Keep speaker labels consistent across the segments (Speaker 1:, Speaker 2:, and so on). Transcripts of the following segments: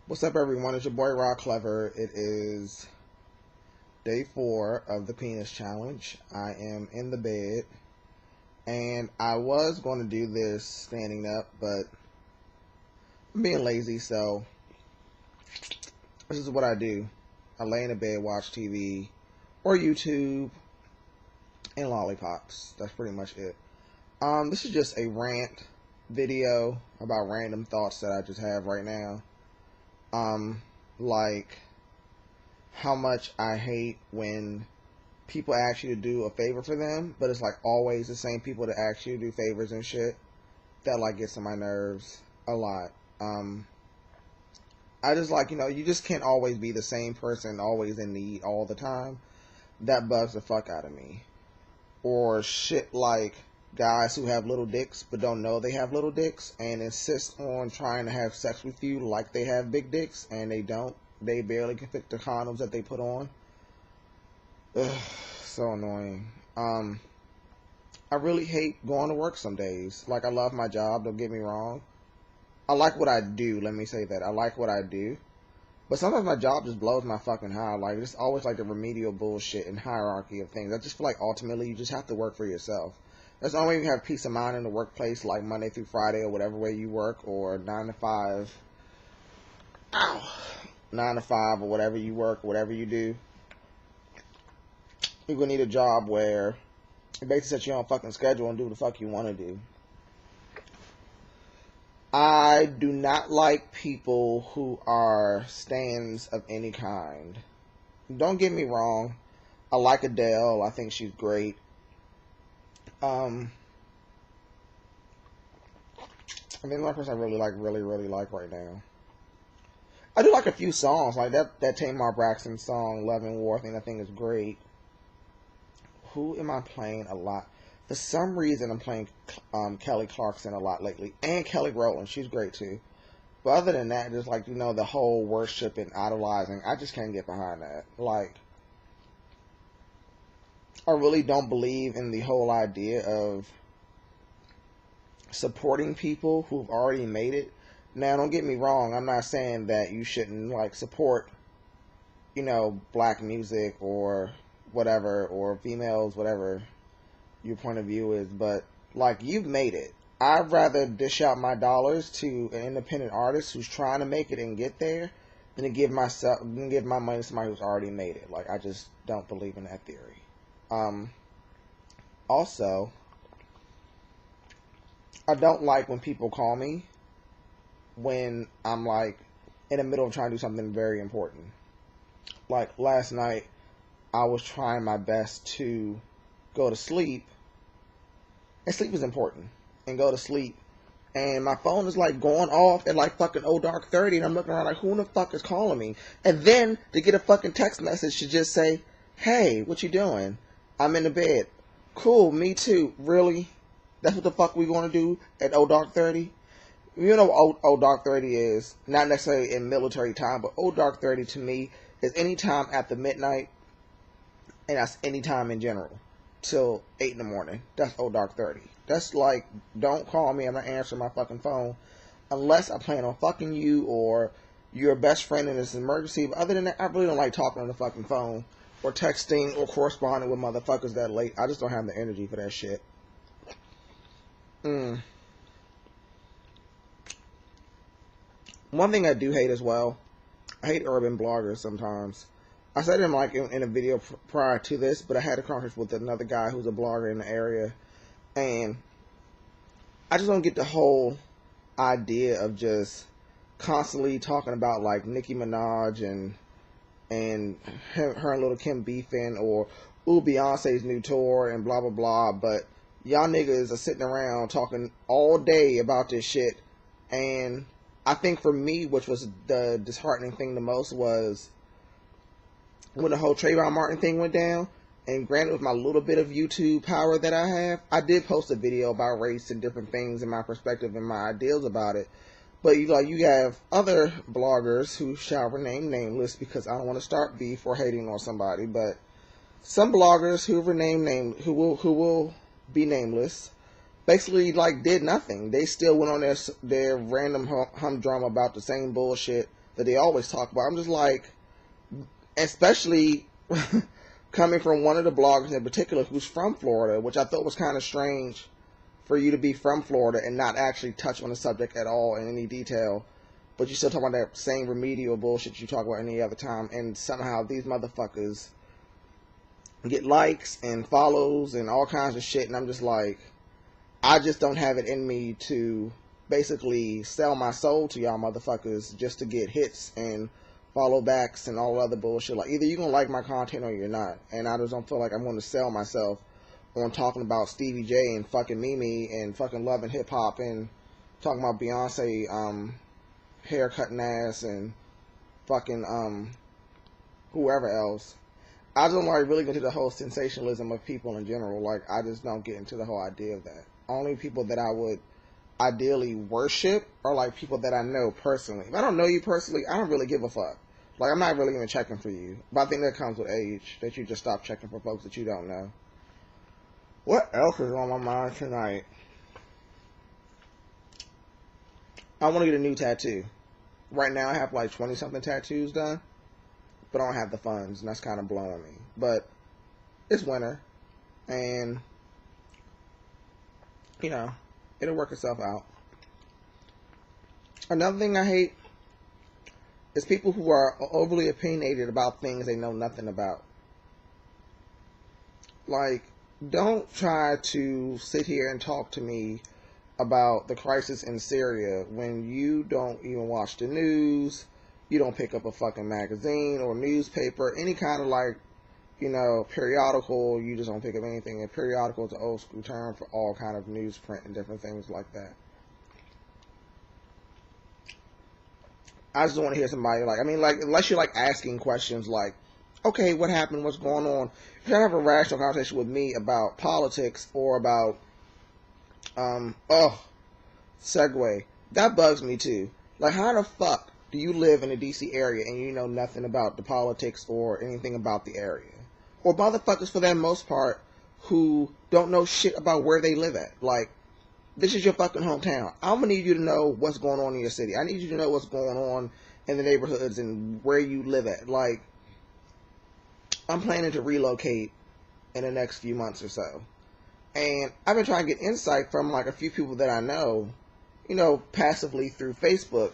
Speaker 1: What's up, everyone? It's your boy Klever. It is day 4 of the P.E.N.I.S challenge. I am in the bed, and I was going to do this standing up, but I'm being lazy, so this is what I do. I lay in the bed, watch TV, or YouTube, and lollipops. That's pretty much it. This is just a rant video about random thoughts that I just have right now. Like how much I hate when people ask you to do a favor for them, but it's like always the same people that ask you to do favors and shit. That like gets on my nerves a lot. I just like, you just can't always be the same person, always in need all the time. That bugs the fuck out of me. Or shit like guys who have little dicks but don't know they have little dicks and insist on trying to have sex with you like they have big dicks and they don't. They barely can fit the condoms that they put on. Ugh, so annoying. I really hate going to work some days. Like, I love my job, don't get me wrong. I like what I do, let me say that. I like what I do. But sometimes my job just blows my fucking high. Like, it's always like the remedial bullshit and hierarchy of things. I just feel like ultimately you just have to work for yourself. That's the only way you have peace of mind in the workplace, like Monday through Friday or whatever way you work, or 9 to 5. Ow! 9 to 5 or whatever you work, whatever you do. You're gonna need a job where you basically set your own fucking schedule and do what the fuck you want to do. I do not like people who are stands of any kind. Don't get me wrong. I like Adele. I think she's great. I mean, one person I really like right now. I do like a few songs, like that Tamar Braxton song, Love and War, I think is great. Who am I playing a lot? For some reason, I'm playing Kelly Clarkson a lot lately. And Kelly Rowland, she's great too. But other than that, just like, the whole worship and idolizing, I just can't get behind that. Like, I really don't believe in the whole idea of supporting people who've already made it. Now, don't get me wrong, I'm not saying that you shouldn't, like, support, black music or whatever, or females, whatever your point of view is, but, like, you've made it. I'd rather dish out my dollars to an independent artist who's trying to make it and get there than to give my money to somebody who's already made it. Like, I just don't believe in that theory. Also, I don't like when people call me when I'm, like, in the middle of trying to do something very important. Like, last night, I was trying my best to go to sleep, and sleep is important, and go to sleep, and my phone is, like, going off at, like, fucking dark 30, and I'm looking around like, who the fuck is calling me? And then, to get a fucking text message to just say, hey, what you doing? I'm in the bed. Cool, me too. Really? That's what the fuck we gonna do at dark 30? You know what dark 30 is? Not necessarily in military time, but dark 30 to me is any time after midnight, and that's any time in general, till 8 in the morning. That's dark 30. That's like, don't call me, I'm not answering my fucking phone, unless I plan on fucking you, or you're a best friend in this emergency. But other than that, I really don't like talking on the fucking phone, or texting, or corresponding with motherfuckers that late. I just don't have the energy for that shit. One thing I do hate as well, I hate urban bloggers sometimes. I said it in a video prior to this, but I had a conversation with another guy who's a blogger in the area, and I just don't get the whole idea of just constantly talking about, like, Nicki Minaj and her and Little Kim beefing, or Beyonce's new tour and blah blah blah, but y'all niggas are sitting around talking all day about this shit. And I think for me, which was the disheartening thing the most, was when the whole Trayvon Martin thing went down. And granted, with my little bit of YouTube power that I have, I did post a video about race and different things and my perspective and my ideals about it. But you have other bloggers who shall remain nameless, because I don't want to start beef or hating on somebody. But some bloggers who will be nameless, basically, like, did nothing. They still went on their random humdrum about the same bullshit that they always talk about. I'm just like, especially coming from one of the bloggers in particular who's from Florida, which I thought was kind of strange for you to be from Florida and not actually touch on the subject at all in any detail, but you still talk about that same remedial bullshit you talk about any other time, and somehow these motherfuckers get likes and follows and all kinds of shit, and I'm just like, I just don't have it in me to basically sell my soul to y'all motherfuckers just to get hits and follow backs and all other bullshit. Like, either you're gonna like my content or you're not, and I just don't feel like I'm going to sell myself on talking about Stevie J and fucking Mimi and fucking Love and Hip Hop and talking about Beyonce hair cutting ass and fucking whoever else. I don't like really get into the whole sensationalism of people in general. Like, I just don't get into the whole idea of that. Only people that I would ideally worship are like people that I know personally. If I don't know you personally, I don't really give a fuck. Like, I'm not really even checking for you. But I think that comes with age, that you just stop checking for folks that you don't know. What else is on my mind tonight? I want to get a new tattoo. Right now I have like 20 something tattoos done, but I don't have the funds, and that's kind of blowing me. But it's winter, and you know, it'll work itself out. Another thing I hate is people who are overly opinionated about things they know nothing about. Like, don't try to sit here and talk to me about the crisis in Syria when you don't even watch the news, you don't pick up a fucking magazine or newspaper, any kind of like, you know, periodical. You just don't pick up anything. And periodical is an old school term for all kind of newsprint and different things like that. I just don't want to hear somebody like, I mean, like, unless you're like asking questions like, okay, what happened? What's going on? If you have a rational conversation with me about politics or about, segue, that bugs me too. Like, how the fuck do you live in the DC area and you know nothing about the politics or anything about the area? Or motherfuckers, for that most part, who don't know shit about where they live at. Like, this is your fucking hometown. I'm gonna need you to know what's going on in your city. I need you to know what's going on in the neighborhoods and where you live at. Like, I'm planning to relocate in the next few months or so. And I've been trying to get insight from like a few people that I know, you know, passively through Facebook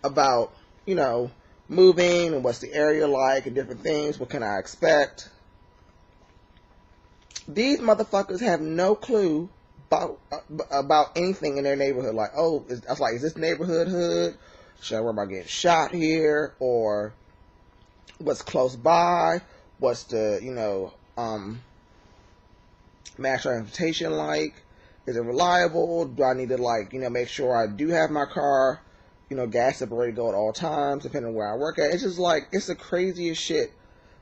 Speaker 1: about, you know, moving and what's the area like and different things. What can I expect? These motherfuckers have no clue about anything in their neighborhood. Like, oh, I was like, is this neighborhood hood? Should I worry about getting shot here? Or what's close by? What's the, you know, mass transportation like? Is it reliable? Do I need to, like, you know, make sure I do have my car, you know, gas up ready to go at all times, depending on where I work at? It's just like, it's the craziest shit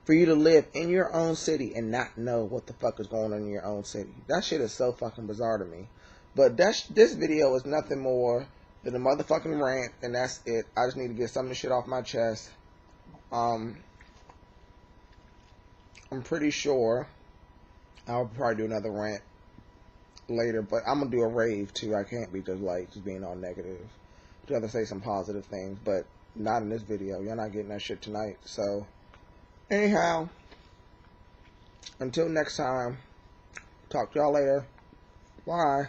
Speaker 1: for you to live in your own city and not know what the fuck is going on in your own city. That shit is so fucking bizarre to me. But this video is nothing more than a motherfucking rant, and that's it. I just need to get some of this shit off my chest. I'm pretty sure I'll probably do another rant later, but I'm gonna do a rave too. I can't be just being all negative. I'd rather say some positive things, but not in this video. You're not getting that shit tonight. So anyhow, until next time, talk to y'all later. Bye.